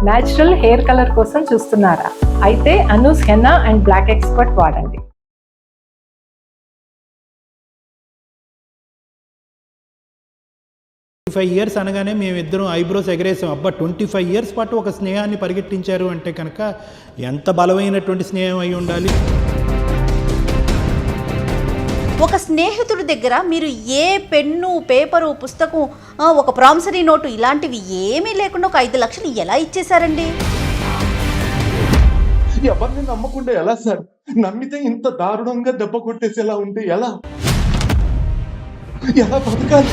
Natural hair colour కోసం చూస్తున్నారా? అయితే Anoos henna and black expert వాడండి. 25 ఇయర్స్ అనగానే మేమిద్దరం ఐబ్రోస్ ఎగరేసాం. అబ్బా 25 ఇయర్స్ పాటు ఒక స్నేహాన్ని పరిగెట్టించారు అంటే కనుక ఎంత బలమైనటువంటి స్నేహం అయి ఉండాలి. ఒక స్నేహితుడి దగ్గర మీరు ఏ పెన్ను, పేపరు, పుస్తకం, ఒక ప్రామిసరీ నోటు ఇలాంటివి ఏమీ లేకుండా ఒక 5 లక్షలు ఎలా ఇచ్చేశారండి? ఎవరిని నమ్మకుండా ఎలా సార్? నమ్మితే ఇంత దారుణంగా దెబ్బ కొట్టేసేలా ఉంటే ఎలా బతకాలి?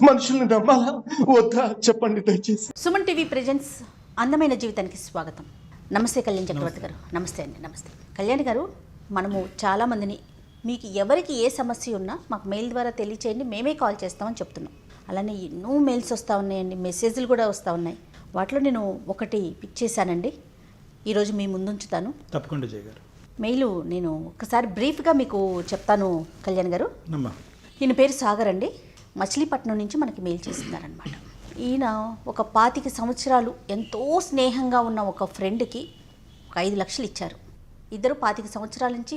మనుషుల్ని నమ్మాలా వద్దా చెప్పండి దయచేసి. సుమన్ టీవీ ప్రెజెంట్స్ అందమైన జీవితానికి స్వాగతం. నమస్తే కళ్యాణ్ చక్రవర్తి గారు. నమస్తే అండి. నమస్తే కళ్యాణ్ గారు. మనము చాలామందిని మీకు ఎవరికి ఏ సమస్య ఉన్నా మాకు మెయిల్ ద్వారా తెలియచేయండి, మేమే కాల్ చేస్తామని చెప్తున్నాం. అలానే ఎన్నో మెయిల్స్ వస్తూ ఉన్నాయండి, మెసేజ్లు కూడా వస్తూ ఉన్నాయి. వాటిలో నేను ఒకటి పిక్ చేశానండి, ఈరోజు మీ ముందుంచుతాను. తప్పకుండా జయ గారు. మెయిల్ నేను ఒకసారి బ్రీఫ్గా మీకు చెప్తాను కళ్యాణ్ గారు. ఈయన పేరు సాగర్ అండి, మచిలీపట్నం నుంచి మనకి మెయిల్ చేస్తున్నారనమాట. ఈయన ఒక 25 సంవత్సరాలు ఎంతో స్నేహంగా ఉన్న ఒక ఫ్రెండ్కి ఒక 5 లక్షలు ఇచ్చారు. ఇద్దరు 25 సంవత్సరాల నుంచి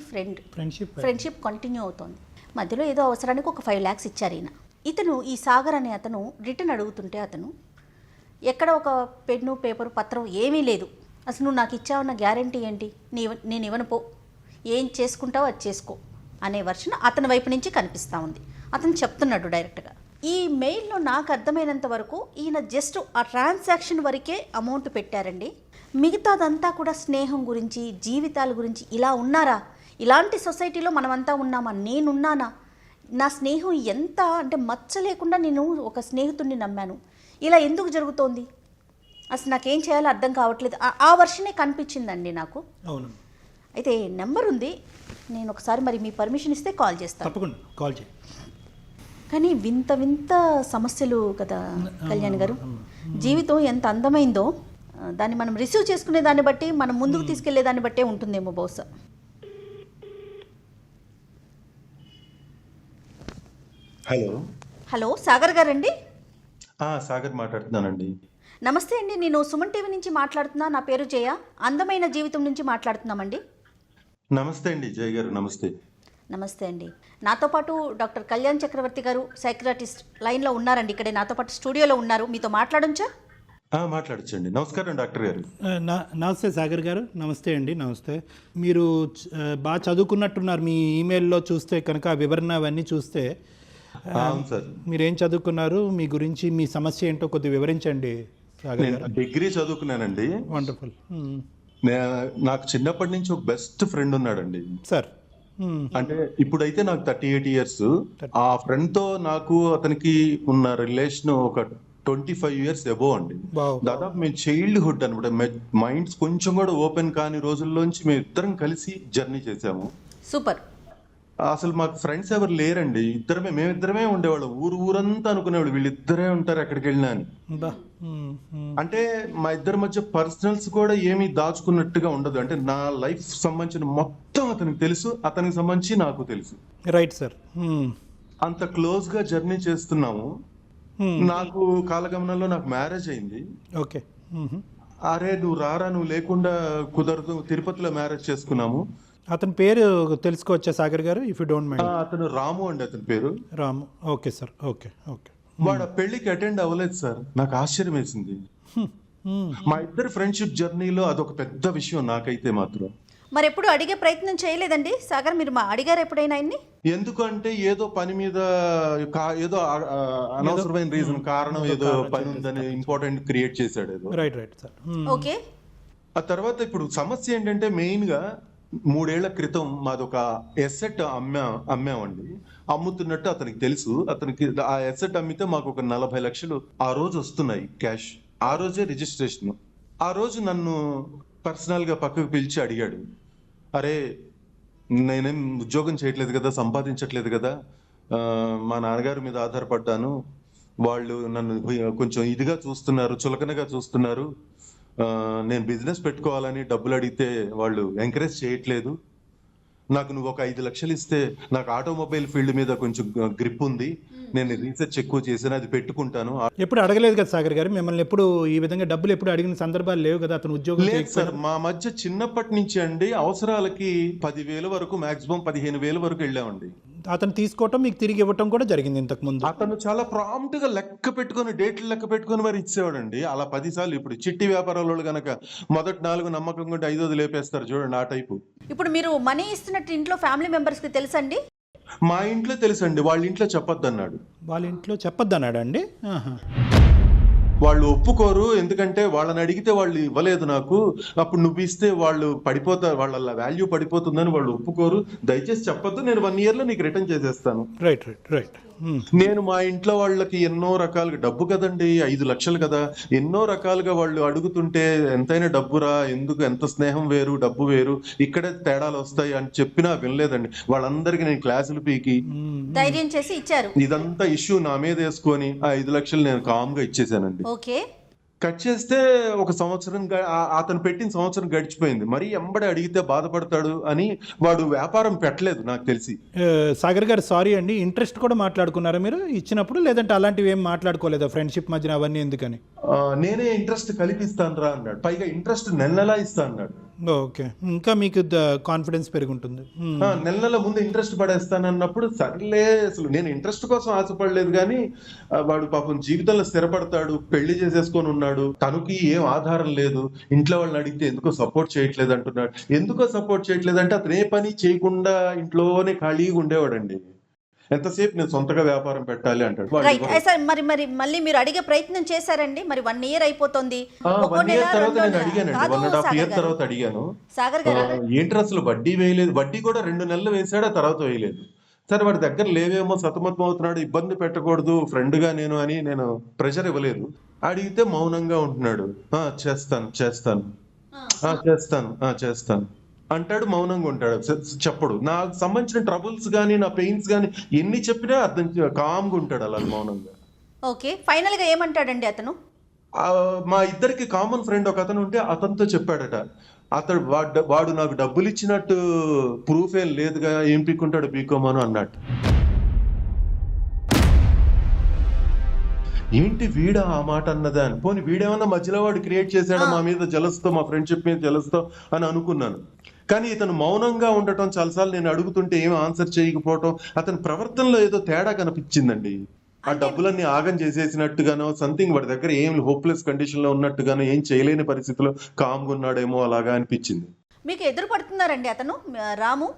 ఫ్రెండ్షిప్ కంటిన్యూ అవుతోంది. మధ్యలో ఏదో అవసరానికి ఒక 5 lakhs ఇచ్చారు ఈయన. ఈ సాగర్ అనే అతను రిటర్న్ అడుగుతుంటే అతను ఎక్కడ ఒక పెన్ను, పేపరు, పత్రం ఏమీ లేదు. అసలు నువ్వు నాకు ఇచ్చావన్న గ్యారంటీ ఏంటి? నేను ఇవ్వను, పో, ఏం చేసుకుంటావో అది చేసుకో అనే వర్షన్ అతని వైపు నుంచి కనిపిస్తూ ఉంది. అతను చెప్తున్నాడు డైరెక్ట్గా. ఈ మెయిల్లో నాకు అర్థమైనంత వరకు ఈయన జస్ట్ ఆ ట్రాన్సాక్షన్ వరకే అమౌంట్ పెట్టారండి. మిగతాదంతా కూడా స్నేహం గురించి, జీవితాల గురించి. ఇలా ఉన్నారా? ఇలాంటి సొసైటీలో మనమంతా ఉన్నామా? నేనున్నానా? నా స్నేహం ఎంత అంటే మచ్చ లేకుండా నేను ఒక స్నేహితుడిని నమ్మాను. ఇలా ఎందుకు జరుగుతోంది? అసలు నాకేం చేయాలో అర్థం కావట్లేదు. ఆ వర్షనే కనిపించిందండి నాకు. అవును. అయితే నెంబర్ ఉంది, నేను ఒకసారి మరి మీ పర్మిషన్ ఇస్తే కాల్ చేస్తాను. తప్పకుండా కాల్ చేయి. కానీ వింత వింత సమస్యలు కదా కళ్యాణ్ గారు. జీవితం ఎంత అందమైందో దాన్ని మనం రిసీవ్ చేసుకునే దాన్ని బట్టి, మనం ముందుకు తీసుకెళ్లే దాన్ని బట్టే ఉంటుందేమో బహుశా. హలో సాగర్ గారండి? సాగర్ మాట్లాడుతున్నానండి. నమస్తే అండి, నేను సుమన్ టీవీ నుంచి మాట్లాడుతున్నా. నా పేరు జయ, అందమైన జీవితం నుంచి మాట్లాడుతున్నామండి. నమస్తే అండి జయ గారు. నమస్తే. నమస్తే అండి. నాతో పాటు డాక్టర్ కళ్యాణ్ చక్రవర్తి గారు, సైక్రాటిస్ట్, లైన్లో ఉన్నారండి. ఇక్కడే నాతో పాటు స్టూడియోలో ఉన్నారు. మీతో మాట్లాడొచ్చా? మాట్లాడచ్చండి. నమస్కారం డాక్టర్ గారు. నమస్తే సాగర్ గారు. నమస్తే అండి. నమస్తే. మీరు బాగా చదువుకున్నట్టున్నారు. మీ ఈమెయిల్లో చూస్తే కనుక ఆ వివరణ అవన్నీ చూస్తే. అవును సార్. మీరేం చదువుకున్నారు, మీ గురించి, మీ సమస్య ఏంటో కొద్దిగా వివరించండి సాగర్ గారు. డిగ్రీ చదువుకున్నానండి. వండర్ఫుల్. నాకు చిన్నప్పటి నుంచి ఒక బెస్ట్ ఫ్రెండ్ ఉన్నాడండి సార్. అంటే ఇప్పుడైతే నాకు 38 years. ఆ ఫ్రెండ్ తో నాకు అతనికి ఉన్న రిలేషన్ ఒక 25 years అబోవ్ అండి. దాదాపు మేము చైల్డ్హుడ్ అనమాట. మైండ్స్ కొంచెం కూడా ఓపెన్ కాని రోజుల్లోంచి మేము ఇద్దరం కలిసి జర్నీ చేసాము. సూపర్. అసలు మాకు ఫ్రెండ్స్ ఎవరు లేరండి. మేమిద్దరమే ఉండేవాళ్ళం. ఊరంతా అనుకునేవాళ్ళు వీళ్ళిద్దరే ఉంటారు ఎక్కడికి వెళ్ళినా అని. అంటే మా ఇద్దరి మధ్య పర్సనల్స్ కూడా ఏమీ దాచుకున్నట్టుగా ఉండదు. అంటే నా లైఫ్ సంబంధించిన మొత్తం అతనికి తెలుసు, అతనికి సంబంధించి నాకు తెలుసు. Right sir. అంత క్లోజ్ గా జర్నీ చేస్తున్నాము. నాకు కాలగమనంలో నాకు మ్యారేజ్ అయింది. ఓకే. అరే నువ్వు రారా, నువ్వు లేకుండా కుదరదు, తిరుపతిలో మ్యారేజ్ చేసుకున్నాము. అతని పేరు తెలుసుకోవచ్చా సాగర్ గారు, ఇఫ్ యూ డోంట్ మైండ్? అతను రాము అండి, అతని పేరు రాము. Okay sir. ఓకే. వాడు పెళ్లికి అటెండ్ అవ్వలేదు సార్. నాకు ఆశ్చర్యం వేసింది. మా ఇద్దరు ఫ్రెండ్షిప్ జర్నీలో అదొక పెద్ద విషయం నాకైతే మాత్రం. మరి ఎప్పుడు అడిగే ప్రయత్నం చేయలేదండి సాగర్? మీరు అడిగారు ఎప్పుడైనా ఆయన్ని? ఎందుకంటే ఏదో పని మీద, ఏదో అనవసరమైన రీజన్, కారణం ఏదో పని ఉందని ఇంపార్టెంట్ క్రియేట్ చేశాడు ఏదో. Right sir. ఓకే. ఆ తర్వాత ఇప్పుడు సమస్య ఏంటంటే మెయిన్ గా 3 ఏళ్ల క్రితం మాదొక ఎసెట్ అమ్మామండి. అమ్ముతున్నట్టు అతనికి తెలుసు. అతనికి ఆ ఎసెట్ అమ్మితే మాకు ఒక 40 లక్షలు ఆ రోజు వస్తున్నాయి క్యాష్. ఆ రోజే రిజిస్ట్రేషన్. ఆ రోజు నన్ను పర్సనల్ గా పక్కకు పిలిచి అడిగాడు, అరే నేనేం ఉద్యోగం చేయట్లేదు కదా, సంపాదించట్లేదు కదా, మా నాన్నగారి మీద ఆధారపడ్డాను, వాళ్ళు నన్ను కొంచెం ఇదిగా చూస్తున్నారు, చులకనగా చూస్తున్నారు, నేను బిజినెస్ పెట్టుకోవాలని డబ్బులు అడిగితే వాళ్ళు ఎంకరేజ్ చేయట్లేదు, నాకు నువ్వు ఒక 5 లక్షలు ఇస్తే నాకు ఆటోమొబైల్ ఫీల్డ్ మీద కొంచెం గ్రిప్ ఉంది, నేను రీసెర్చ్ ఎక్కువ చేశాను, అది పెట్టుకుంటాను. ఎప్పుడు అడగలేదు కదా సాగర్ గారు మిమ్మల్ని, ఎప్పుడు ఈ విధంగా డబ్బులు ఎప్పుడు అడిగిన సందర్భాలు లేవు కదా అతను ఉద్యోగం లేదు చేయకపోయినా? సార్, మా మధ్య చిన్నప్పటి నుంచి అండి అవసరాలకి 10,000 వరకు, మాక్సిమం 15,000 వరకు వెళ్ళామండి. అతను తీసుకోవటం మీకు తిరిగి ఇవ్వటం కూడా జరిగింది ఇంతకు ముందు. అతను చాలా ప్రాంప్ట్ గా లెక్క పెట్టుకుని, డేట్లు లెక్క పెట్టుకుని మరి ఇచ్చేవాడండి. అలా 10 సార్లు. ఇప్పుడు చిట్టి వ్యాపారాలు గనక మొదటి 4 నమ్మకంగా ఉంటే 5ది లేపేస్తారు చూడండి, ఆ టైపు. ఇప్పుడు మీరు మనీ ఇస్తున్నట్టు ఇంట్లో ఫ్యామిలీ మెంబర్స్కి తెలుసండి? మా ఇంట్లో తెలుసండి, వాళ్ళ ఇంట్లో చెప్పొద్దు అన్నాడు. వాళ్ళ ఇంట్లో చెప్పొద్దు అన్నాడు అండి? వాళ్ళు ఒప్పుకోరు, ఎందుకంటే వాళ్ళని అడిగితే వాళ్ళు ఇవ్వలేదు నాకు, అప్పుడు నువ్వు ఇస్తే వాళ్ళు పడిపోతారు, వాళ్ళ వాల్యూ పడిపోతుందని వాళ్ళు ఒప్పుకోరు, దయచేసి చెప్పొద్దు, నేను 1 year లో నీకు రిటర్న్ చేసేస్తాను. Right right right. నేను మా ఇంట్లో వాళ్ళకి ఎన్నో రకాలుగా, డబ్బు కదండి 5 లక్షలు కదా, ఎన్నో రకాలుగా వాళ్ళు అడుగుతుంటే ఎంతైనా డబ్బురా, ఎందుకు, ఎంత స్నేహం వేరు డబ్బు వేరు, ఇక్కడే తేడాలు వస్తాయి అని చెప్పినా వినలేదండి. వాళ్ళందరికీ నేను క్లాసులు పీకి ధైర్యం చేసి ఇచ్చారు. ఇదంతా ఇష్యూ నా మీద వేసుకొని ఆ 5 లక్షలు నేను కామ్ గా ఇచ్చేసానండి. ఓకే. కట్ చేస్తే ఒక సంవత్సరం అతను పెట్టిన సంవత్సరం గడిచిపోయింది. మరి ఎంబడి అడిగితే బాధపడతాడు అని వాడు వ్యాపారం పెట్టలేదు నాకు తెలిసి. సాగర్ గారు సారీ అండి, ఇంట్రెస్ట్ కూడా మాట్లాడుకున్నారా మీరు ఇచ్చినప్పుడు, లేదంటే అలాంటివి ఏం మాట్లాడుకోలేదా ఫ్రెండ్షిప్ మధ్యన అవన్నీ ఎందుకని? నేనే ఇంట్రెస్ట్ కలిపిస్తాను రా అన్నాడు, పైగా ఇంట్రెస్ట్ నెల ఇస్తా అన్నాడు. ఓకే, ఇంకా మీకు కాన్ఫిడెన్స్ పెరుగుంటుంది. నెల ముందు ఇంట్రెస్ట్ పడేస్తానన్నప్పుడు సర్లే, అసలు నేను ఇంట్రెస్ట్ కోసం ఆశపడలేదు, కానీ వాడు పాపం జీవితంలో స్థిరపడతాడు, పెళ్లి చేసేసుకొని ఉన్నాడు, తనకి ఏం ఆధారం లేదు, ఇంట్లో వాళ్ళని అడిగితే ఎందుకో సపోర్ట్ చేయట్లేదు అంటున్నాడు. ఎందుకో సపోర్ట్ చేయట్లేదు అంటే అతను ఏ పని చేయకుండా ఇంట్లోనే ఖాళీగా ఉండేవాడండి. ఎంతసేపు నేను సొంతగా వ్యాపారం పెట్టాలి అంటాడు. మరి మళ్ళీ మీరు అడిగే ప్రయత్నం చేశారండి? మరి 1 year అయిపోతుంది. 1 year తర్వాత నేను అడిగానండి, 1.5 year తర్వాత అడిగాను, సాగర్ గారు ఏంటి అసలు వడ్డీ వేయలేదు, వడ్డీ కూడా 2 నెలలు వేసాడు, ఆ తర్వాత వేయలేదు. సరే వాడి దగ్గర లేవేమో, సతమతం అవుతున్నాడు, ఇబ్బంది పెట్టకూడదు ఫ్రెండ్ గా నేను అని నేను ప్రెషర్ ఇవ్వలేదు. అడిగితే మౌనంగా ఉంటున్నాడు. చేస్తాను చేస్తాను చేస్తాను చేస్తాను అంటాడు, మౌనంగా ఉంటాడు, చెప్పడు. నాకు సంబంధించిన ట్రబుల్స్ కానీ నా పెయిన్స్ కానీ ఎన్ని చెప్పినా అర్థం, కామ్గా ఉంటాడు అలా మౌనంగా. ఓకే, ఫైనల్ గా ఏమంటాడండి అతను? మా ఇద్దరికి కామన్ ఫ్రెండ్ ఒక అతను ఉంటే అతనితో చెప్పాడట, అతడు వాడు నాకు డబ్బులు ఇచ్చినట్టు ప్రూఫ్ ఏం లేదుగా, ఏం పీక్కుంటాడు పీకోమను అన్నట్టు. ఏంటి వీడా ఆ మాట అన్నదా అని, పోనీ వీడేమన్నా మధ్యలో వాడు క్రియేట్ చేశాడా మా మీద జలస్తో, మా ఫ్రెండ్షిప్ మీద జలస్తో అని అనుకున్నాను. కానీ ఇతను మౌనంగా ఉండటం, చాలాసార్లు నేను అడుగుతుంటే ఏం ఆన్సర్ చేయకపోవటం, అతని ప్రవర్తనలో ఏదో తేడా కనిపించిందండి. ఆ డబ్బులన్నీ ఆగం చేసేసినట్టుగానో, సంథింగ్ వాడి దగ్గర ఏం హోప్లెస్ కండిషన్ లో ఉన్నట్టుగానో, ఏం చేయలేని పరిస్థితిలో కామ్గా ఉన్నాడేమో అలాగా అనిపించింది. మీకు ఎదురు పడుతున్నారండి అతను రాము?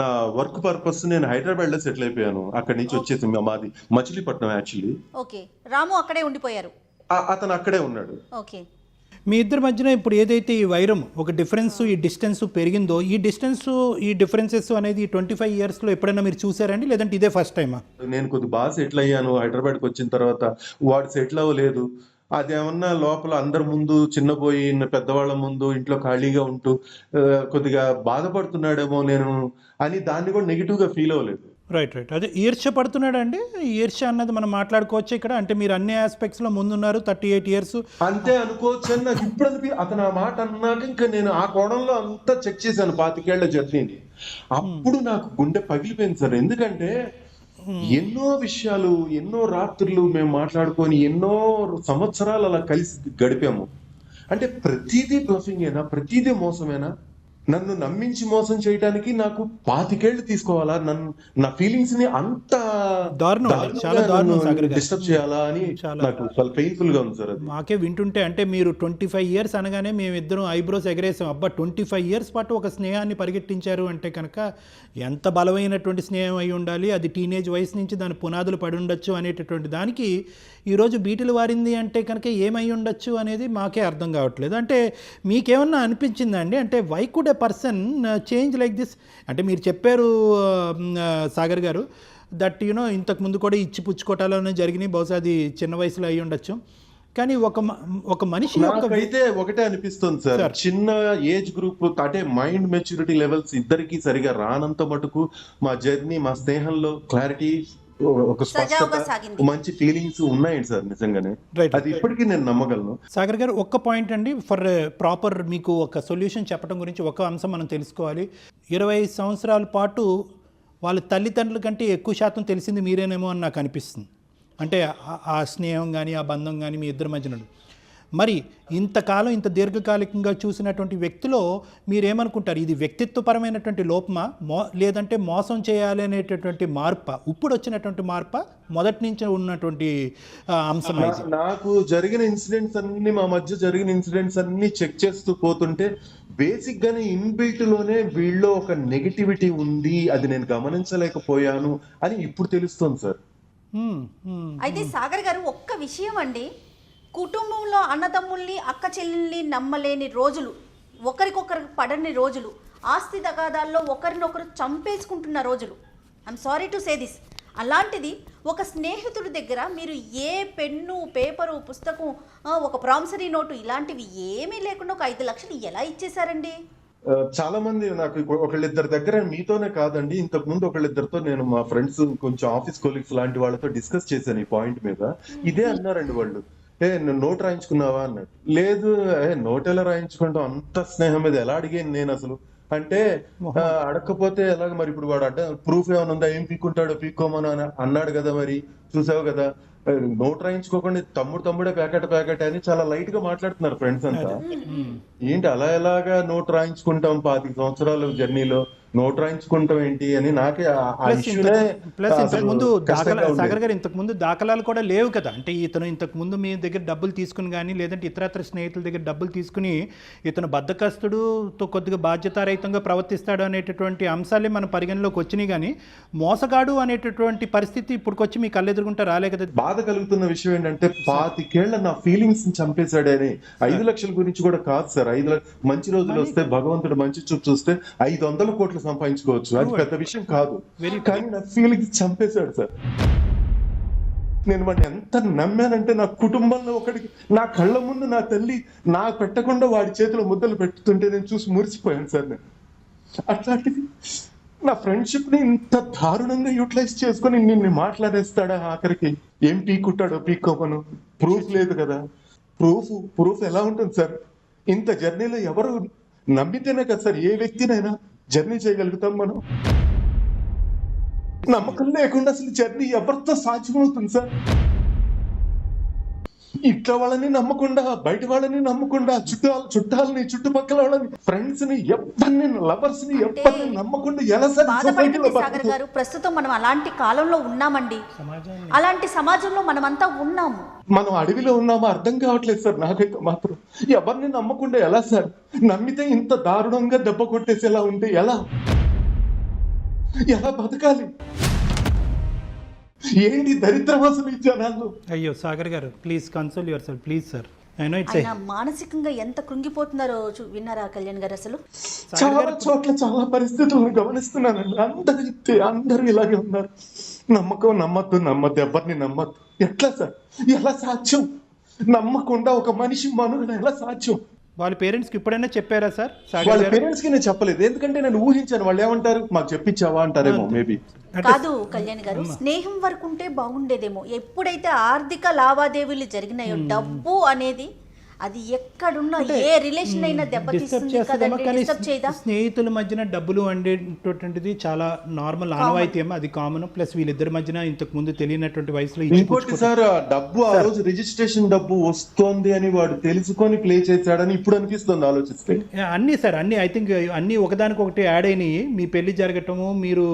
నా వర్క్ పర్పస్ నేను హైదరాబాద్ లో సెటిల్ అయిపోయాను, అక్కడి నుంచి వచ్చేసి మాది మచిలీపట్నం యాక్చువల్లీ. ఓకే, రాము అక్కడే ఉండిపోయారు? అతను అక్కడే ఉన్నాడు. ఓకే. మీ ఇద్దరి మధ్యన ఇప్పుడు ఏదైతే ఈ వైరం, ఒక డిఫరెన్స్, ఈ డిస్టెన్స్ పెరిగిందో, ఈ డిస్టెన్స్, ఈ డిఫరెన్సెస్ అనేది 25 yearsలో ఎప్పుడైనా మీరు చూసారండి, లేదంటే ఇదే ఫస్ట్ టైమా? నేను కొద్దిగా బాగా సెటిల్ అయ్యాను హైదరాబాద్కి వచ్చిన తర్వాత, వాడు సెటిల్ అవ్వలేదు. అదేమన్నా లోపల అందరి ముందు చిన్నపోయి, పెద్దవాళ్ళ ముందు ఇంట్లో ఖాళీగా ఉంటూ కొద్దిగా బాధపడుతున్నాడేమో నేను అని దాన్ని కూడా నెగిటివ్ గా ఫీల్ అవ్వలేదు. Right right. అదే ఈర్ష్య పడుతున్నాడు అండి, ఈర్ష్య అన్నది మనం మాట్లాడుకోవచ్చు ఇక్కడ. అంటే మీరు అన్ని ఆస్పెక్ట్స్ లో ముందున్నారు, 38 years అంతే అనుకోవచ్చు అని నాకు ఇప్పుడు అతను ఆ మాట అన్నాక ఇంకా నేను ఆ కోణంలో అంతా చెక్ చేశాను 25 ఏళ్ల జర్నీని. అప్పుడు నాకు గుండె పగిలిపోయింది సార్, ఎందుకంటే ఎన్నో విషయాలు, ఎన్నో రాత్రులు మేము మాట్లాడుకొని ఎన్నో సంవత్సరాలు అలా కలిసి గడిపాము. అంటే ప్రతిదీ బ్లఫింగేనా, ప్రతిదీ మోసమేనా? నన్ను నమ్మించి మోసం చేయడానికి నాకు 25 ఏళ్ళు తీసుకోవాలా? నా ఫీలింగ్స్ ని అంత డిస్టర్బ్ చేయాలా అని నాకు చాలా పెయిన్ఫుల్ గా ఉంది సార్. అది మాకే వింటుంటే, అంటే మీరు 25 years అనగానే మేమిద్దరం ఐబ్రోస్ ఎగరేసాం. అబ్బా 25 years పాటు ఒక స్నేహాన్ని పరిగెట్టించారు అంటే కనుక ఎంత బలమైనటువంటి స్నేహం అయి ఉండాలి, అది టీనేజ్ వయసు నుంచి దాని పునాదులు పడి ఉండొచ్చు అనేటటువంటి దానికి ఈరోజు బీటులు వారింది అంటే కనుక ఏమై ఉండొచ్చు అనేది మాకే అర్థం కావట్లేదు. అంటే మీకేమన్నా అనిపించిందండి, అంటే why could a person change like this? అంటే మీరు చెప్పారు సాగర్ గారు దట్ యూనో ఇంతకు ముందు కూడా ఇచ్చి పుచ్చుకోటాలోనే జరిగినాయి, బహుశా అది చిన్న వయసులో అయి ఉండొచ్చు. కానీ ఒక మనిషి అయితే ఒకటే అనిపిస్తుంది సార్, చిన్న ఏజ్ గ్రూప్ అంటే మైండ్ మెచ్యూరిటీ లెవెల్స్ ఇద్దరికి సరిగా రానంత మటుకు మా జర్నీ, మా స్నేహంలో క్లారిటీ ఒక సజావుగా స్పష్టత, సాగింది. మంచి ఫీలింగ్స్ ఉన్నాయండి సార్ నిజంగానే. Right. అది ఇప్పటికీ నేను నమ్మగలను. సాగర్ గారు ఒక్క పాయింట్ అండి, ఫర్ ప్రాపర్ మీకు ఒక సొల్యూషన్ చెప్పడం గురించి ఒక అంశం మనం తెలుసుకోవాలి. 25 సంవత్సరాల పాటు వాళ్ళ తల్లిదండ్రుల కంటే ఎక్కువ శాతం తెలిసింది మీరేనేమో అని నాకు అనిపిస్తుంది. అంటే ఆ స్నేహం కానీ ఆ బంధం కానీ మీ ఇద్దరి మధ్యన. మరి ఇంతకాలం ఇంత దీర్ఘకాలికంగా చూసినటువంటి వ్యక్తిలో మీరేమనుకుంటారు? ఇది వ్యక్తిత్వపరమైనటువంటి లోపమా, లేదంటే మోసం చేయాలి అనేటటువంటి మార్పా, ఇప్పుడు వచ్చినటువంటి మార్పా, మొదటి నుంచి ఉన్నటువంటి అంశం? నాకు జరిగిన ఇన్సిడెంట్స్ అన్ని, మా మధ్య జరిగిన ఇన్సిడెంట్స్ అన్ని చెక్ చేస్తూ పోతుంటే బేసిక్ గానే ఇన్బిల్ట్ లోనే వీళ్ళలో ఒక నెగటివిటీ ఉంది, అది నేను గమనించలేకపోయాను అని ఇప్పుడు తెలుస్తుంది సార్. అయితే సాగర్ గారు ఒక్క విషయం అండి, కుటుంబంలో అన్నదమ్ముల్ని అక్క చెల్లెల్ని నమ్మలేని రోజులు, ఒకరికొకరు పడని రోజులు, ఆస్తి తగాదాల్లో ఒకరినొకరు చంపేసుకుంటున్న రోజులు, I'm sorry to say this. అలాంటిది ఒక స్నేహితుడి దగ్గర మీరు ఏ పెన్ను, పేపరు, పుస్తకం, ఒక ప్రామిసరీ నోటు ఇలాంటివి ఏమీ లేకుండా ఒక 5 లక్షలు ఎలా ఇచ్చేశారండి? చాలా మంది నాకు ఒకళ్ళిద్దరి దగ్గర, మీతోనే కాదండి, ఇంతకు ముందు ఒకళ్ళిద్దరితో నేను మా ఫ్రెండ్స్ కొంచెం ఆఫీస్ కొలీగ్స్ లాంటి వాళ్ళతో డిస్కస్ చేశాను ఈ పాయింట్ మీద. ఇదే అన్నారండి వాళ్ళు, నోట్ రాయించుకున్నావా అన్నాడు. లేదు, నోట్ ఎలా రాయించుకుంటాం, అంత స్నేహం మీద ఎలా అడిగాను నేను అసలు అంటే, అడగకపోతే ఎలాగ మరి, ఇప్పుడు వాడు ప్రూఫ్ ఏమైనా ఉందా, ఏం పీక్కుంటాడో పీక్కోమని అన్నాడు కదా, మరి చూసావు కదా, నోట్ రాయించుకోకుండా తమ్ముడే ప్యాకెట్ అని చాలా లైట్ గా మాట్లాడుతున్నారు ఫ్రెండ్స్ అంతా. ఏంటి అలా ఎలాగా నోట్ రాయించుకుంటాం 25 సంవత్సరాల జర్నీలో, నోట్ రాయించుకుంటాం ఏంటి అని నాకే ప్లస్ ఇంతకుముందు సాగర్ గారు ఇంతకుముందు దాఖలాలు కూడా లేవు కదా. అంటే ఇతను ఇంతకుముందు మీ దగ్గర డబ్బులు తీసుకుని కానీ, లేదంటే ఇతరత్ర స్నేహితుల దగ్గర డబ్బులు తీసుకుని ఇతను బద్ధకస్తుడుతో కొద్దిగా బాధ్యతారహితంగా ప్రవర్తిస్తాడు అనేటటువంటి అంశాలే మన పరిగణలోకి వచ్చినాయి. కానీ మోసగాడు అనేటటువంటి పరిస్థితి ఇప్పుడుకొచ్చి మీ కళ్ళెదురుగుంటే రాలే కదా. బాధ కలుగుతున్న విషయం ఏంటంటే 25 ఏళ్ల నా ఫీలింగ్స్ ని చంపేశాడని. 5 లక్షల గురించి కూడా కాదు సార్, 5 మంచి రోజులు వస్తే, భగవంతుడు మంచి చూపు చూస్తే 500 కోట్లు సంపాదించుకోవచ్చు, అది పెద్ద విషయం కాదు. కానీ నా ఫీలింగ్స్ చంపేశాడు సార్. నేను వాడిని ఎంత నమ్మానంటే, నా కుటుంబంలో ఒకడికి, నా కళ్ళ ముందు నా తల్లి నా పెట్టకుండా వాడి చేతిలో ముద్దలు పెట్టుతుంటే నేను చూసి మురిసిపోయాను సార్. నేను అట్లాంటిది నా ఫ్రెండ్షిప్ ని ఇంత దారుణంగా యూటిలైజ్ చేసుకుని నిన్ను మాట్లాడేస్తాడా? ఆఖరికి ఏం పీక్కుంటాడో పీక్కోమను, ప్రూఫ్ లేదు కదా. ప్రూఫ్ ఎలా ఉంటుంది సార్? ఇంత జర్నీలో ఎవరు నమ్మితేనే కదా సార్ ఏ వ్యక్తినైనా జర్నీ చేయగలుగుతాం మనం. నమ్మకం లేకుండా అసలు జర్నీ ఎవరితో సాధ్యమవుతుంది సార్? ఇంట్లో వాళ్ళని నమ్మకుండా, బయట వాళ్ళని నమ్మకుండా, చుట్టాలని, చుట్టుపక్కల వాళ్ళని, ఫ్రెండ్స్ ని, ఎవరిని, లవర్స్ ని, ఎవరిని నమ్మకుండా ఎలా సాగర్ గారు, ప్రస్తుతం మనం అలాంటి కాలంలో ఉన్నామండి. అలాంటి సమాజంలో మనమంతా ఉన్నాము. మనం అడవిలో ఉన్నామో అర్థం కావట్లేదు సార్ నాకైతే మాత్రం. ఎవరిని నమ్మకుండా ఎలా సార్? నమ్మితే ఇంత దారుణంగా దెబ్బ కొట్టేసేలా ఉంటే ఎలా బతకాలి? ఏంటి దరిద్రం అసలు ఈ జనాలు? అయ్యో సాగర్ గారు, please console your self please sir. ఆయన మానసికంగా ఎంత కృంగిపోతున్నారో విన్నారా కళ్యాణ్ గారు? అసలు చాలా చోట్ల చాలా పరిస్థితులను గమనిస్తున్నానండి. అందరూ ఇలాగే ఉన్నారు. నమ్మద్దు, ఎవరిని నమ్మద్దు. ఎట్లా సార్? ఎలా సాధ్యం? నమ్మకుండా ఒక మనిషి మనుగడ ఎలా సాధ్యం? వాళ్ళ పేరెంట్స్కి ఇప్పుడైనా చెప్పారా సార్? వాళ్ళ పేరెంట్స్ కి నేను చెప్పలేదు, ఎందుకంటే నేను ఊహించాను వాళ్ళు ఏమంటారు, మాకు చెప్పించావా అంటారేమో మేబీ. కాదు కళ్యాణ్ గారు, స్నేహం వరకు ఉంటే బాగుండేదేమో. ఎప్పుడైతే ఆర్థిక లావాదేవీలు జరిగినాయో, డబ్బు అనేది అది ఎక్కడున్నా ఏ రిలేషన్ అయినా దెబ్బతీస్తుంది కదండి, డిస్టర్బ్ చేయదా? స్నేహితుల మధ్యన డబ్బులు అనేటటువంటిది చాలా నార్మల్ ఆనవాయితీ, అది కామన్. ప్లస్ వీళ్ళిద్దరి మధ్యన ఇంతకు ముందు తెలియనటువంటి వయసులో ఇంకోటి సార్, డబ్బు ఆ రోజు రిజిస్ట్రేషన్ డబ్బు వస్తుంది అని వాడు తెలుసుకొని ప్లే చేశాడని ఇప్పుడు అనిపిస్తుంది ఆలోచిస్తే. అన్ని సార్, అన్ని ఐ థింక్ అన్ని ఒకదానికొకటి యాడ్ అయినాయి. మీ పెళ్లి జరగటము, మీరు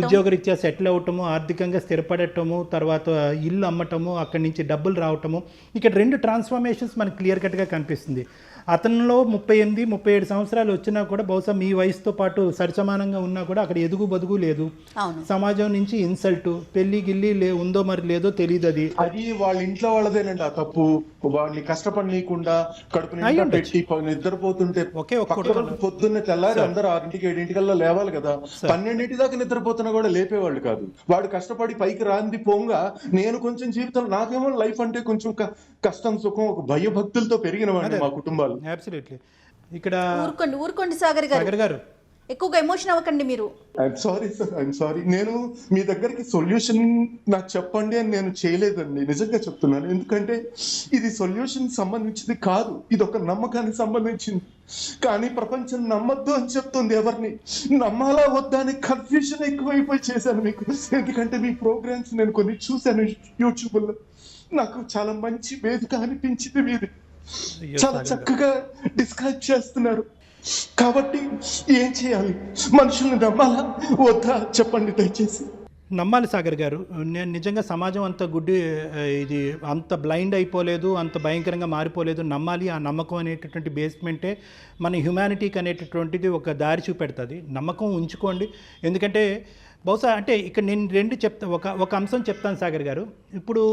ఉద్యోగరీత్యా సెటిల్ అవటము, ఆర్థికంగా స్థిరపడటము, తర్వాత ఇల్లు అమ్మటము, అక్కడి నుంచి డబ్బులు రావటము, ఇక్కడ 2 ట్రాన్స్ఫర్మేషన్స్ మనకు క్లియర్ కట్గా కనిపిస్తుంది. అతనిలో 38-37 సంవత్సరాలు వచ్చినా కూడా బహుశా మీ వయసుతో పాటు సరిసమానంగా ఉన్నా కూడా అక్కడ ఎదుగు బదుగు లేదు. సమాజం నుంచి ఇన్సల్ట్, పెళ్లి గిల్లి ఉందో మరి లేదో తెలియదు. అది వాళ్ళ ఇంట్లో వాళ్ళదేనండి ఆ తప్పు. వాళ్ళని కష్టపడనీయకుండా కడుపు నిండా పెట్టి నిద్రపోతుంటే, పొద్దున్నే తెల్లారి అందరూ 6-7 లేవాలి కదా, 12 దాకా నిద్రపోతున్నా కూడా లేపేవాళ్ళు కాదు. వాడు కష్టపడి పైకి రాంది పోంగా, నేను కొంచెం జీవితంలో నాకేమో లైఫ్ అంటే కొంచెం కష్టం సుఖం, ఒక భయభక్తులతో పెరిగిన వాడిని మా కుటుంబాలు. అబ్సల్యూట్లీ. ఇక్కడ ఊరుకోండి సాగర్ గారు. ఎక్కువగా ఎమోషన్ అవ్వకండి మీరు. I'm sorry sir, I'm sorry. నేను మీ దగ్గరికి సొల్యూషన్ నాకు చెప్పండి అని నేను చేయలేదండి, నిజంగా చెప్తున్నాను. ఎందుకంటే ఇది సొల్యూషన్ సంబంధించింది కాదు, ఇది ఒక నమ్మకానికి సంబంధించింది. కానీ ప్రపంచం నమ్మద్దు అని చెప్తుంది. ఎవరిని నమ్మాలా వద్దా అని కన్ఫ్యూజన్ ఎక్కువైపోయి చేశాను మీకు. ఎందుకంటే మీ ప్రోగ్రామ్స్ నేను కొన్ని చూశాను యూట్యూబ్లో, నాకు చాలా మంచి వేదిక అనిపించింది. మీది చాలా చక్కగా డిస్క్రైబ్ చేస్తున్నారు. కాబట్టి ఏం చేయాలి? మనుషుల్ని నమ్మాలా వద్దా చెప్పండి దయచేసి. నమ్మాలి సాగర్ గారు. నేను నిజంగా సమాజం అంత ఇది అంత బ్లైండ్ అయిపోలేదు, అంత భయంకరంగా మారిపోలేదు. నమ్మాలి. ఆ నమ్మకం అనేటటువంటి బేస్మెంటే మన హ్యుమానిటీకి అనేటటువంటిది ఒక దారి చూపెడుతుంది. నమ్మకం ఉంచుకోండి. ఎందుకంటే బహుశా అంటే ఇక్కడ నేను ఒక అంశం చెప్తాను సాగర్ గారు. ఇప్పుడు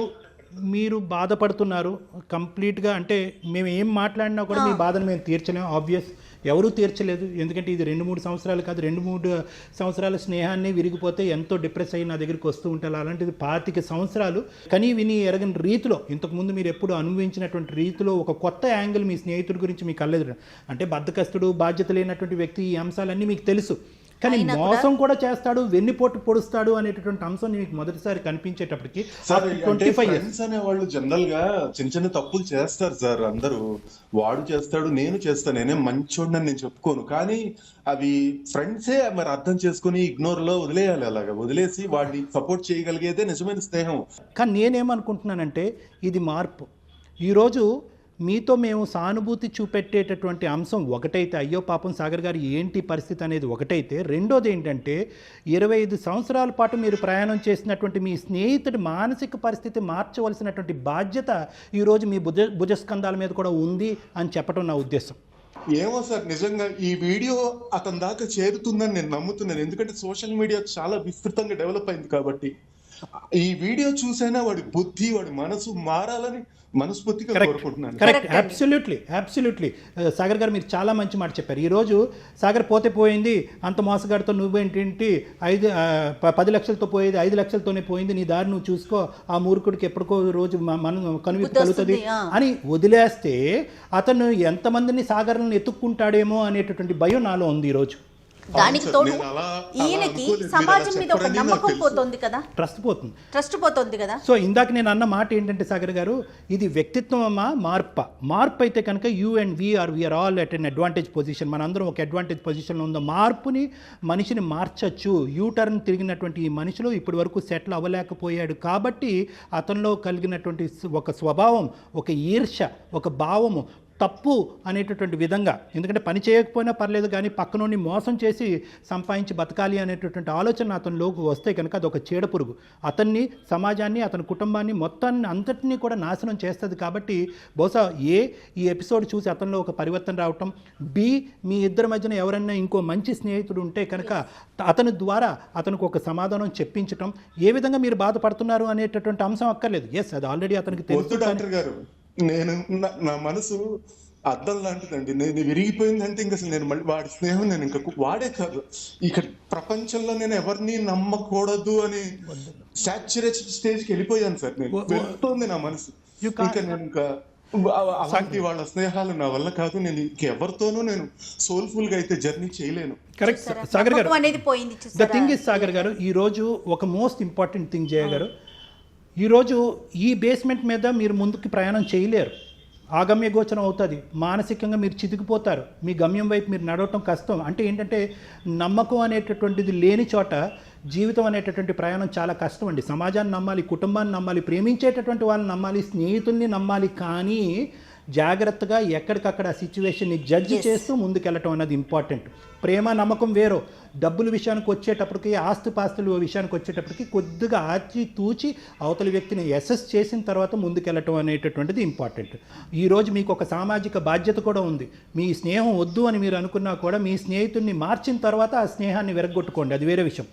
మీరు బాధపడుతున్నారు కంప్లీట్గా. అంటే మేము ఏం మాట్లాడినా కూడా మీ బాధను మేము తీర్చలేము. ఆబ్వియస్, ఎవరూ తీర్చలేదు. ఎందుకంటే ఇది 2-3 సంవత్సరాలు కాదు, 2-3 సంవత్సరాల స్నేహాన్ని విరిగిపోతే ఎంతో డిప్రెస్ అయ్యి నా దగ్గరికి వస్తూ ఉంటారు. అలాంటిది 25 సంవత్సరాలు కనీ విని ఎరగని రీతిలో, ఇంతకుముందు మీరు ఎప్పుడు అనుభవించినటువంటి రీతిలో ఒక కొత్త యాంగిల్ మీ స్నేహితుడి గురించి మీకు కలదు. అంటే బద్ధకస్తుడు, బాధ్యత లేనటువంటి వ్యక్తి, ఈ అంశాలన్నీ మీకు తెలుసు. కానీ మోసం కూడా చేస్తాడు, వెన్నుపోటు పొడుస్తాడు అనేటటువంటి అంశం మీకు మొదటిసారి కనిపించేటప్పటికి 25 ఫ్రెండ్స్ అనేవాళ్ళు జనరల్ గా చిన్న చిన్న తప్పులు చేస్తారు సార్. అందరూ వాడు చేస్తాడు, నేను చేస్తాను, నేనే మంచోడిని నేను చెప్పుకోను. కానీ అవి ఫ్రెండ్సే మరి అర్థం చేసుకుని ఇగ్నోర్ లో వదిలేయాలి. అలాగా వదిలేసి వాడిని సపోర్ట్ చేయగలిగేదే నిజమైన స్నేహం. కానీ నేనేమనుకుంటున్నానంటే ఇది మార్పు. ఈరోజు మీతో మేము సానుభూతి చూపెట్టేటటువంటి అంశం ఒకటైతే, అయ్యో పాపం సాగర్ గారు ఏంటి పరిస్థితి అనేది ఒకటైతే, రెండోది ఏంటంటే 25 సంవత్సరాల పాటు మీరు ప్రయాణం చేసినటువంటి మీ స్నేహితుడి మానసిక పరిస్థితి మార్చవలసినటువంటి బాధ్యత ఈరోజు మీ భుజస్కంధాల మీద కూడా ఉంది అని చెప్పడం నా ఉద్దేశం. ఏమో సార్, నిజంగా ఈ వీడియో అతని దాకా చేరుతుందని నేను నమ్ముతున్నాను. ఎందుకంటే సోషల్ మీడియా చాలా విస్తృతంగా డెవలప్ అయింది కాబట్టి ఈ వీడియో చూసైనా వాడి బుద్ధి, వాడి మనసు మారాలని మనస్ఫూర్తిగా కోరుకుంటున్నాను. కరెక్ట్, అబ్సల్యూట్లీ సాగర్ గారు మీరు చాలా మంచి మాట చెప్పారు. ఈరోజు సాగర్ పోతే పోయింది, అంత మోసగాడితో నువ్వేంటి 10 లక్షలతో పోయేది 5 లక్షలతోనే పోయింది, నీ దారి నువ్వు చూసుకో, ఆ మూర్ఖుడికి ఎప్పటికో రోజు కనువిప్పు కలుగుతుంది అని వదిలేస్తే అతను ఎంతమందిని సాగర్లను ఎత్తుక్కుంటాడేమో అనేటటువంటి భయం నాలో ఉంది ఈరోజు. దానికి తోడు ఈయనకి సమాజం మీద ఒక నమ్మకం పోతుంది కదా, ట్రస్ట్ పోతుంది కదా. సో ఇందాక నేను అన్న మాట ఏంటంటే సాగర్ గారు, ఇది వ్యక్తిత్వమా మార్పు అయితే కనుక you and we are all at an advantage position. మనందరం ఒక అడ్వాంటేజ్ పొజిషన్లో ఉందో మార్పుని మనిషిని మార్చచ్చు. యూటర్న్ తిరిగినటువంటి ఈ మనిషిలో ఇప్పటి వరకు సెటిల్ అవ్వలేకపోయాడు కాబట్టి అతనిలో కలిగినటువంటి ఒక స్వభావం, ఒక ఈర్ష్య, ఒక భావము, తప్పు అనేటటువంటి విధంగా, ఎందుకంటే పని చేయకపోయినా పర్లేదు కానీ పక్కనోడిని మోసం చేసి సంపాదించి బతకాలి అనేటటువంటి ఆలోచన అతనిలోకి వస్తే కనుక అది ఒక చీడపురుగు. అతన్ని, సమాజాన్ని, అతని కుటుంబాన్ని మొత్తాన్ని అంతటినీ కూడా నాశనం చేస్తుంది. కాబట్టి బహుశా ఈ ఎపిసోడ్ చూసి అతనిలో ఒక పరివర్తన రావటం, మీ ఇద్దరి మధ్యన ఎవరైనా ఇంకో మంచి స్నేహితుడు ఉంటే కనుక అతని ద్వారా అతనికి ఒక సమాధానం చెప్పించటం, ఏ విధంగా మీరు బాధపడుతున్నారు అనేటటువంటి అంశం అక్కర్లేదు. ఎస్, అది ఆల్రెడీ అతనికి తెలుసు. డాక్టర్ గారు, నేను నా మనసు అద్దం లాంటిదండి. నేను విరిగిపోయిందంటే ఇంకా అసలు నేను మళ్ళీ వాడి స్నేహం నేను ఇంకా వాడే కాదు, ఇక ప్రపంచంలో నేను ఎవరిని నమ్మకూడదు అని సాచురేషన్ స్టేజ్కి వెళ్ళిపోయాను సార్. నేను వెళ్తోంది నా మనసు. ఇంకా నేను ఇంకా అలాంటి వాళ్ళ స్నేహాలు నా వల్ల కాదు. నేను ఇంకెవరితోనూ నేను సోల్ఫుల్ గా అయితే జర్నీ చేయలేను. కరెక్ట్ సాగర్ గారు. ద థింగ్ ఇస్ సాగర్ గారు, ఈరోజు ఒక మోస్ట్ ఇంపార్టెంట్ థింగ్ జయ గారు, ఈరోజు ఈ బేస్మెంట్ మీద మీరు ముందుకు ప్రయాణం చేయలేరు. ఆగమ్య గోచరం అవుతుంది. మానసికంగా మీరు చితికిపోతారు. మీ గమ్యం వైపు మీరు నడవటం కష్టం. అంటే ఏంటంటే నమ్మకం అనేటటువంటిది లేని చోట జీవితం అనేటటువంటి ప్రయాణం చాలా కష్టం అండి. సమాజాన్ని నమ్మాలి, కుటుంబాన్ని నమ్మాలి, ప్రేమించేటటువంటి వాళ్ళని నమ్మాలి, స్నేహితుల్ని నమ్మాలి. కానీ జాగ్రత్తగా ఎక్కడికక్కడ ఆ సిచ్యువేషన్ని జడ్జి చేస్తూ ముందుకెళ్ళటం అన్నది ఇంపార్టెంట్. ప్రేమ, నమ్మకం వేరు. డబ్బుల విషయానికి వచ్చేటప్పటికి, ఆస్తిపాస్తుల విషయానికి వచ్చేటప్పటికి కొద్దిగా ఆచి తూచి అవతలి వ్యక్తిని అసెస్ చేసిన తర్వాత ముందుకెళ్ళటం అనేటటువంటిది ఇంపార్టెంట్. ఈరోజు మీకు ఒక సామాజిక బాధ్యత కూడా ఉంది. మీ స్నేహం వద్దు అని మీరు అనుకున్నా కూడా మీ స్నేహితుడిని మార్చిన తర్వాత ఆ స్నేహాన్ని విరగొట్టుకోండి, అది వేరే విషయం.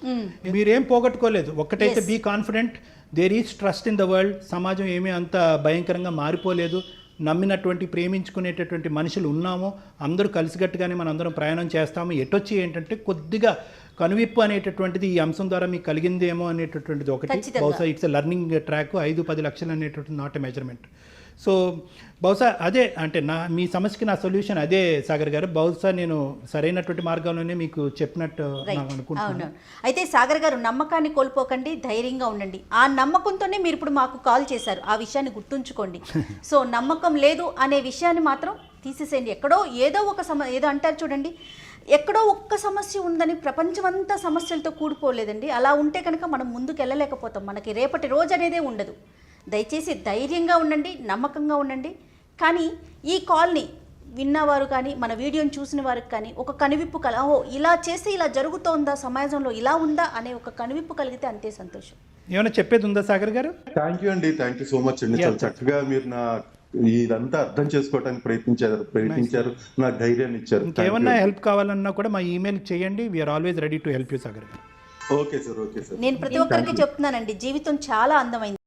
మీరేం పోగొట్టుకోలేదు. ఒక్కటైతే be confident, there is trust in the world. సమాజం ఏమీ అంత భయంకరంగా మారిపోలేదు. నమ్మినటువంటి, ప్రేమించుకునేటటువంటి మనుషులు ఉన్నాము. అందరూ కలిసికట్టుగానే మనందరం ప్రయాణం చేస్తాము. ఎటొచ్చి ఏంటంటే కొద్దిగా కనువిప్పు అనేటటువంటిది ఈ అంశం ద్వారా మీకు కలిగిందేమో అనేటటువంటిది ఒకటి. ఖచ్చితంగా. బహుశా ఇట్స్ లెర్నింగ్ ట్రాక్ 5-10 లక్షలు అనేటటువంటి నాట్ ఎ మెజర్మెంట్. సో బహుశా అదే అంటే మీ సమస్యకి నా సొల్యూషన్ అదే సాగర్ గారు. బహుశా నేను సరైనటువంటి మార్గంలోనే మీకు చెప్పినట్టు నాకు అనుకుంటున్నాను. అవును. అయితే సాగర్ గారు, నమ్మకాన్ని కోల్పోకండి, ధైర్యంగా ఉండండి. ఆ నమ్మకంతోనే మీరు ఇప్పుడు మాకు కాల్ చేశారు, ఆ విషయాన్ని గుర్తుంచుకోండి. సో నమ్మకం లేదు అనే విషయాన్ని మాత్రం తీసేసేయండి. ఎక్కడో ఏదో ఒక ఏదో అంటారు చూడండి, ఎక్కడో ఒక్క సమస్య ఉందని ప్రపంచమంతా సమస్యలతో కూడిపోలేదండి. అలా ఉంటే కనుక మనం ముందుకు వెళ్ళలేకపోతాం, మనకి రేపటి రోజు అనేదే ఉండదు. దయచేసి ధైర్యంగా ఉండండి, నమ్మకంగా ఉండండి. కానీ ఈ కాల్ని విన్నవారు కానీ మన వీడియోని చూసిన వారికి కానీ ఒక కనువిప్పు ఓహో ఇలా చేస్తే ఇలా జరుగుతోందా, సమాజంలో ఇలా ఉందా అనే ఒక కనువిప్పు కలిగితే అంతే సంతోషం. ఏమైనా చెప్పేది ఉందా సాగర్ గారు? థ్యాంక్ యూ అండి, థ్యాంక్ యూ సో మచ్ అండి. చాలా చక్కగా మీరు నా ఇదంతా అర్థం చేసుకోవడానికి ప్రయత్నించారు, నాకు ధైర్యాన్ని ఇచ్చారు. ఇంకేమన్నా హెల్ప్ కావాలన్నా కూడా మా ఈమెయిల్ చేయండి. We are always ready to help you Sagar garu. Okay sir, okay sir. నేను ప్రతి ఒక్కరికి చెప్తున్నానండి, జీవితం చాలా అందమైంది.